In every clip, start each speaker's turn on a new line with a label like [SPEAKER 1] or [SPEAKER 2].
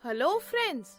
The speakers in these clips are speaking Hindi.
[SPEAKER 1] हेलो फ्रेंड्स,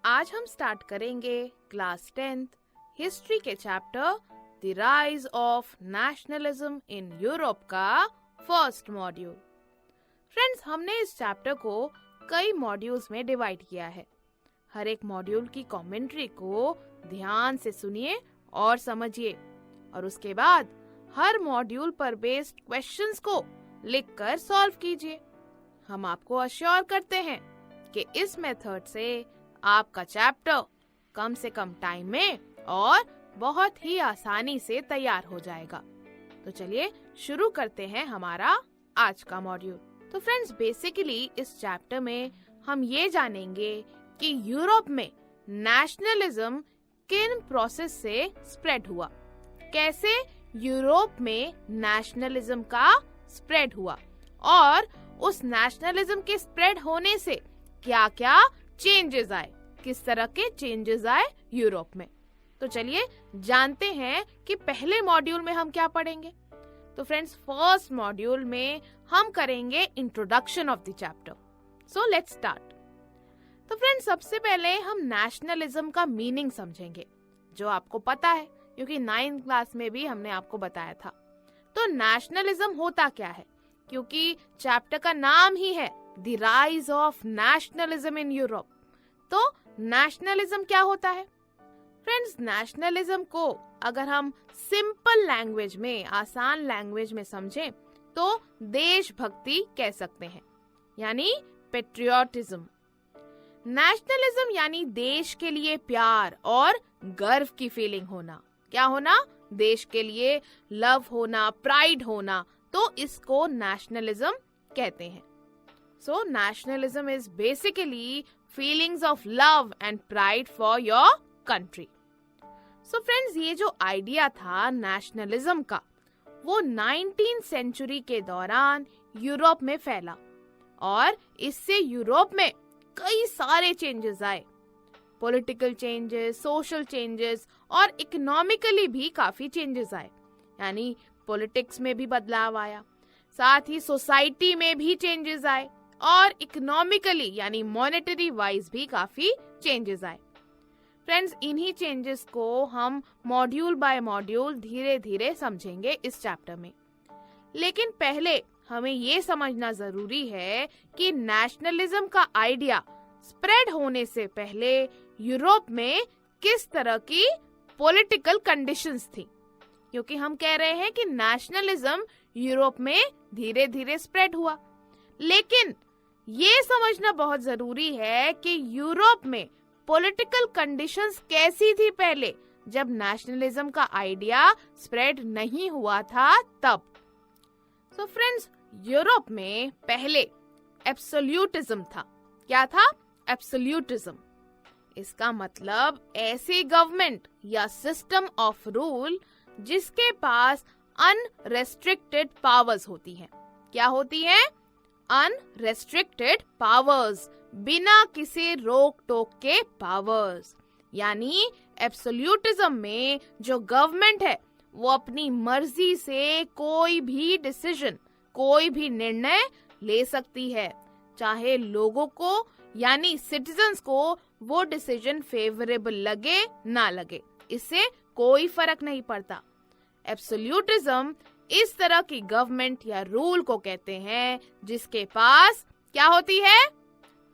[SPEAKER 1] आज हम स्टार्ट करेंगे क्लास 10th हिस्ट्री के chapter the rise of nationalism in Europe का फर्स्ट मॉड्यूल। फ्रेंड्स, हमने इस चैप्टर को कई मॉड्यूल्स में डिवाइड किया है। हर एक मॉड्यूल की कमेंट्री को ध्यान से सुनिए और समझिए और उसके बाद हर मॉड्यूल पर बेस्ड क्वेश्चंस को लिखकर सॉल्व कीजिए। हम आपको अश्योर करते हैं कि इस मेथड से आपका चैप्टर कम से कम टाइम में और बहुत ही आसानी से तैयार हो जाएगा। तो चलिए शुरू करते हैं हमारा आज का मॉड्यूल। तो फ्रेंड्स, बेसिकली इस चैप्टर में हम ये जानेंगे कि यूरोप में नेशनलिज्म किन प्रोसेस से स्प्रेड हुआ, कैसे यूरोप में नेशनलिज्म का स्प्रेड हुआ और उस नेशनलिज्म के स्प्रेड होने से क्या क्या चेंजेस आए, किस तरह के चेंजेस आए यूरोप में। तो चलिए जानते हैं कि पहले मॉड्यूल में हम क्या पढ़ेंगे। तो फ्रेंड्स, फर्स्ट मॉड्यूल में हम करेंगे introduction of the chapter. So let's start. तो फ्रेंड्स, सबसे पहले हम नेशनलिज्म का मीनिंग समझेंगे, जो आपको पता है क्योंकि 9th क्लास में भी हमने आपको बताया था। तो नेशनलिज्म होता क्या है, क्योंकि चैप्टर का नाम ही है the rise of nationalism in Europe. तो नेशनलिज्म क्या होता है? फ्रेंड्स, नेशनलिज्म को अगर हम सिंपल लैंग्वेज में, आसान लैंग्वेज में समझें तो देशभक्ति कह सकते हैं, यानी पेट्रियोटिज्म। नेशनलिज्म यानी देश के लिए प्यार और गर्व की फीलिंग होना। क्या होना? देश के लिए लव होना, प्राइड होना। तो इसको नेशनलिज्म कहते हैं। So nationalism is basically feelings of love and pride for your country. So friends, ये जो आइडिया था नेशनलिज्म का, वो 19th सेंचुरी के दौरान यूरोप में फैला और इससे यूरोप में कई सारे चेंजेस आए। पॉलिटिकल चेंजेस, सोशल चेंजेस और इकोनॉमिकली भी काफी चेंजेस आए, यानी पॉलिटिक्स में भी बदलाव आया, साथ ही सोसाइटी में भी चेंजेस आए और इकोनॉमिकली यानी मॉनेटरी वाइज भी काफी चेंजेस आए। फ्रेंड्स, इन्हीं चेंजेस को हम मॉड्यूल बाय मॉड्यूल धीरे धीरे समझेंगे इस चैप्टर में। लेकिन पहले हमें ये समझना जरूरी है कि नेशनलिज्म का आइडिया स्प्रेड होने से पहले यूरोप में किस तरह की पॉलिटिकल कंडीशंस थी, क्योंकि हम कह रहे हैं कि नेशनलिज्म यूरोप में धीरे धीरे स्प्रेड हुआ। लेकिन ये समझना बहुत जरूरी है कि यूरोप में पॉलिटिकल कंडीशंस कैसी थी पहले, जब नेशनलिज्म का आइडिया स्प्रेड नहीं हुआ था तब। सो फ्रेंड्स, यूरोप में पहले एब्सोल्यूटिज्म था। क्या था? एब्सोल्यूटिज्म। इसका मतलब ऐसी गवर्नमेंट या सिस्टम ऑफ रूल जिसके पास अनरेस्ट्रिक्टेड पावर्स होती हैं। क्या होती हैं? अनरेस्ट्रिक्टेड पावर्स, बिना किसी रोक टोक के पावर्स। यानी एब्सोल्यूटिज्म में जो गवर्नमेंट है वो अपनी मर्जी से कोई भी डिसीजन, कोई भी निर्णय ले सकती है, चाहे लोगों को यानी सिटीजन्स को वो डिसीजन फेवरेबल लगे ना लगे, इससे कोई फर्क नहीं पड़ता। एब्सोल्यूटिज्म इस तरह की गवर्नमेंट या रूल को कहते हैं जिसके पास क्या होती है?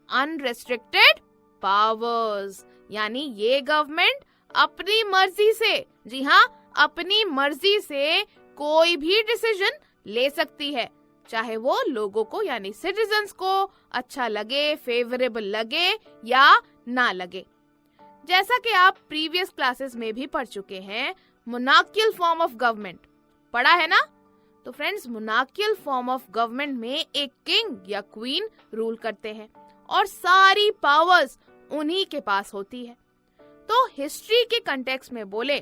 [SPEAKER 1] Unrestricted powers. यानी ये गवर्नमेंट अपनी मर्जी से, जी हाँ, अपनी मर्जी से कोई भी डिसीजन ले सकती है, चाहे वो लोगों को यानी सिटीजन्स को अच्छा लगे, फेवरेबल लगे या ना लगे। जैसा कि आप प्रीवियस क्लासेस में भी पढ़ चुके हैं, मोनार्कियल फॉर्म ऑफ गवर्नमेंट पढ़ा है ना। तो friends, monarchial form of government में एक किंग या क्वीन रूल करते हैं और सारी पावर्स उन्हीं के पास होती है। तो हिस्ट्री के कंटेक्स्ट में बोले,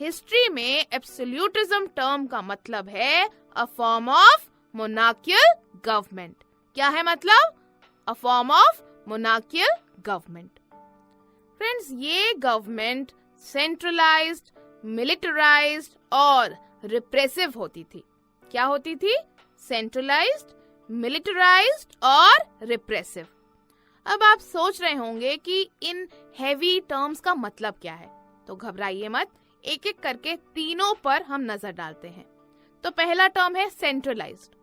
[SPEAKER 1] हिस्ट्री में एब्सोल्यूटिज्म टर्म का मतलब है a form of monarchial government. क्या है मतलब? A form of monarchial government. Friends, ये गवर्नमेंट सेंट्रलाइज्ड, मिलिटराइज्ड और रिप्रेसिव होती थी। क्या होती थी? सेंट्रलाइज्ड, मिलिटराइज्ड और रिप्रेसिव। अब आप सोच रहे होंगे कि इन हेवी टर्म्स का मतलब क्या है, तो घबराइए मत, एक एक करके तीनों पर हम नजर डालते हैं। तो पहला टर्म है सेंट्रलाइज्ड।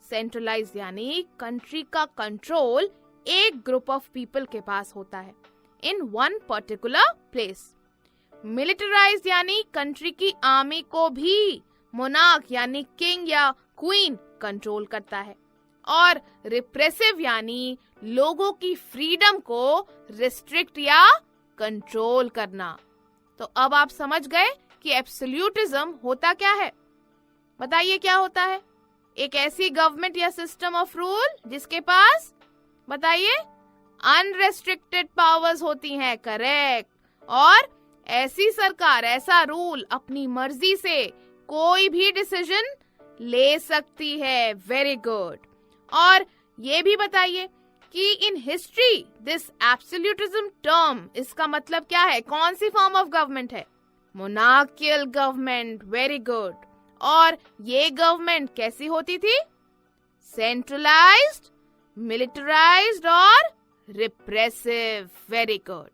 [SPEAKER 1] सेंट्रलाइज्ड यानी कंट्री का कंट्रोल एक ग्रुप ऑफ पीपल के पास होता है in one particular place. Militarised यानी कंट्री की आर्मी को भी मोनार्क यानी किंग या क्वीन कंट्रोल करता है। और रिप्रेसिव यानी लोगों की फ्रीडम को रिस्ट्रिक्ट या कंट्रोल करना। तो अब आप समझ गए कि एब्सोल्यूटिज्म होता क्या है। बताइए क्या होता है। एक ऐसी गवर्नमेंट या सिस्टम ऑफ रूल जिसके पास, बताइए, अनरेस्ट्रिक्टेड पावर्स होती हैं। करेक्ट। और ऐसी सरकार, ऐसा रूल अपनी मर्जी से कोई भी डिसीजन ले सकती है। Very good. और ये भी बताइए कि in history this absolutism term, इसका मतलब क्या है, कौन सी फॉर्म ऑफ गवर्नमेंट है? Monarchial government. Very good. और ये गवर्नमेंट कैसी होती थी? सेंट्रलाइज्ड, मिलिटराइज्ड और रिप्रेसिव। Very good.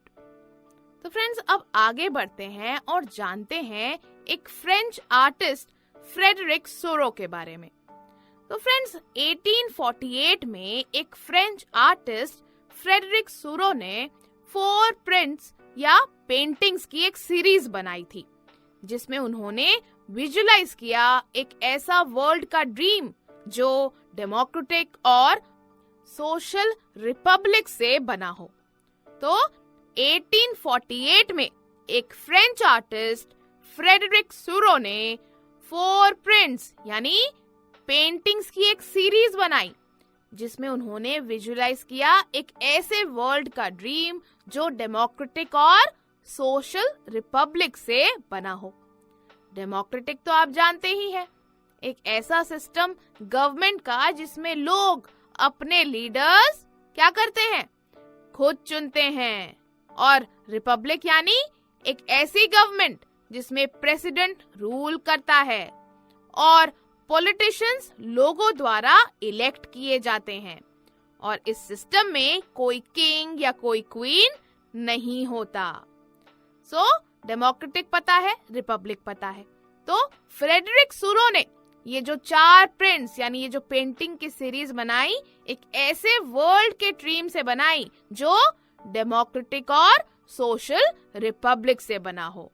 [SPEAKER 1] तो फ्रेंड्स, अब आगे बढ़ते हैं और जानते हैं एक फ्रेंच आर्टिस्ट फ्रेडरिक सोरो के बारे में। तो फ्रेंड्स, 1848 में एक फ्रेंच आर्टिस्ट फ्रेडरिक सोरो ने 4 प्रिंट्स या पेंटिंग्स की एक सीरीज बनाई थी, जिसमें उन्होंने विजुलाइज किया एक ऐसा वर्ल्ड का ड्रीम जो डेमोक्रेटिक और सोशल रिपब्लिक से बना हो। तो 1848 में एक फ्रेंच आर्टिस्ट फ्रेडरिक सोरो ने 4 प्रिंट्स यानी पेंटिंग्स की एक सीरीज बनाई, जिसमें उन्होंने विजुलाइज किया एक ऐसे वर्ल्ड का ड्रीम जो डेमोक्रेटिक और सोशल रिपब्लिक से बना हो। डेमोक्रेटिक तो आप जानते ही हैं, एक ऐसा सिस्टम गवर्नमेंट का जिसमें लोग अपने लीडर्स क्या करते हैं, खुद चुनते हैं। और रिपब्लिक यानी एक ऐसी गवर्नमेंट जिसमें प्रेसिडेंट रूल करता है और पॉलिटिशियंस लोगों द्वारा इलेक्ट किए जाते हैं। और इस सिस्टम में कोई किंग या कोई क्वीन नहीं होता। सो डेमोक्रेटिक पता है, रिपब्लिक पता है। तो फ्रेडरिक सोरो ने ये जो 4 प्रिंट्स यानी ये जो पेंटिंग की सीरीज बनाई, एक ऐसे वर्ल्ड के ड्रीम से बनाई जो डेमोक्रेटिक और सोशल रिपब्लिक से बना हो।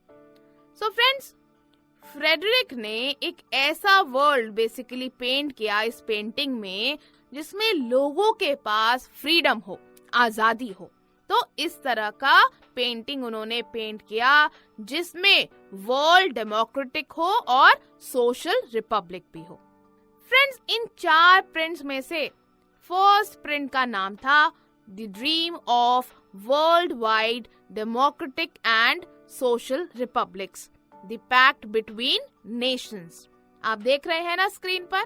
[SPEAKER 1] सो फ्रेंड्स, फ्रेडरिक ने एक ऐसा वर्ल्ड बेसिकली पेंट किया इस पेंटिंग में जिसमें लोगों के पास फ्रीडम हो, आजादी हो। तो इस तरह का पेंटिंग उन्होंने पेंट किया जिसमें वर्ल्ड डेमोक्रेटिक हो और सोशल रिपब्लिक भी हो। फ्रेंड्स, इन 4 प्रिंट्स में से फर्स्ट प्रिंट का नाम था the dream of world wide democratic and social republics, the pact between nations. आप देख रहे हैं ना स्क्रीन पर,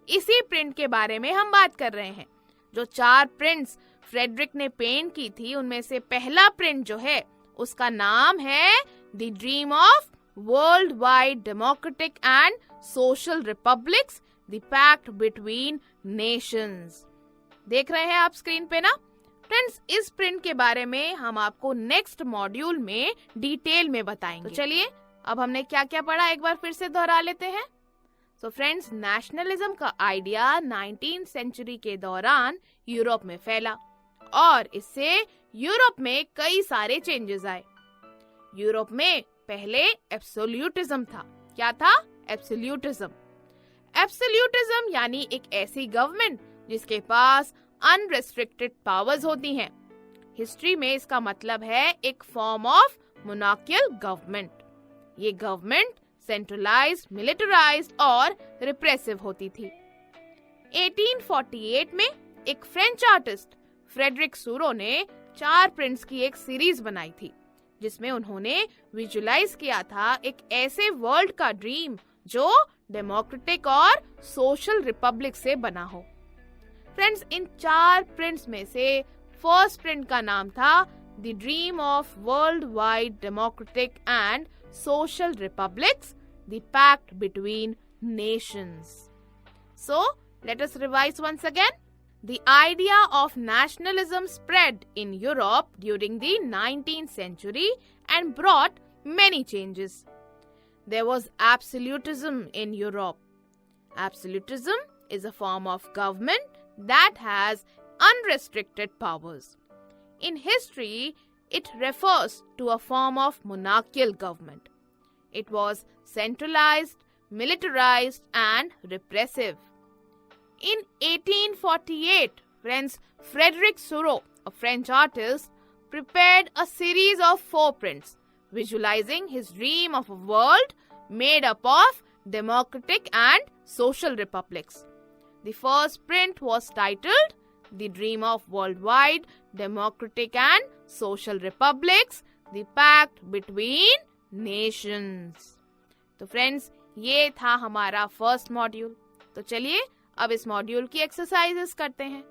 [SPEAKER 1] इसी प्रिंट के बारे में हम बात कर रहे हैं। जो 4 प्रिंट्स फ्रेडरिक ने पेंट की थी, उनमें से पहला प्रिंट जो है उसका नाम है the dream of world wide democratic and social republics, the pact between nations. देख रहे हैं आप स्क्रीन पे ना। फ्रेंड्स, इस प्रिंट के बारे में हम आपको नेक्स्ट मॉड्यूल में डिटेल में बताएंगे। तो चलिए, अब हमने क्या क्या पढ़ा एक बार फिर से दोहरा लेते हैं। सो फ्रेंड्स, नेशनलिज्म का आइडिया 19th सेंचुरी के दौरान यूरोप में फैला और इससे यूरोप में कई सारे चेंजेस आए। यूरोप में पहले एब्सोल्यूटिज्म था। क्या था? एब्सोल्यूटिज्म। एब्सोल्यूटिज्म यानी एक ऐसी गवर्नमेंट जिसके पास अनरेस्ट्रिक्टेड पावर्स होती हैं। हिस्ट्री में इसका मतलब है एक फॉर्म ऑफ मोनार्कियल गवर्नमेंट। ये गवर्नमेंट सेंट्रलाइज्ड, मिलिटराइज्ड और रिप्रेसिव होती थी। 1848 में एक फ्रेंच आर्टिस्ट फ्रेडरिक सोरो ने 4 प्रिंट्स की एक सीरीज बनाई थी, जिसमें उन्होंने विजुलाइज किया था एक ऐसे वर्ल्ड का ड्रीम जो डेमोक्रेटिक और सोशल रिपब्लिक से बना हो। फ्रेंड्स, इन 4 प्रिंट्स में से फर्स्ट प्रिंट का नाम था the dream of world wide democratic and social republics, the pact between nations. So, let us revise once again. The idea of nationalism spread in Europe during the 19th century and brought many changes. There was absolutism in Europe. Absolutism is a form of government that has unrestricted powers. In history, it refers to a form of monarchical government. It was centralized, militarized, and repressive. In 1848, Frederic Seurat, a French artist, prepared a series of 4 prints, visualizing his dream of a world made up of democratic and social republics. The first print was titled The Dream of Worldwide Democratic and Social Republics, The Pact Between Nations. तो फ्रेंड्स, ये था हमारा फर्स्ट मॉड्यूल. तो चलिए अब इस मॉड्यूल की एक्सरसाइजेस करते हैं.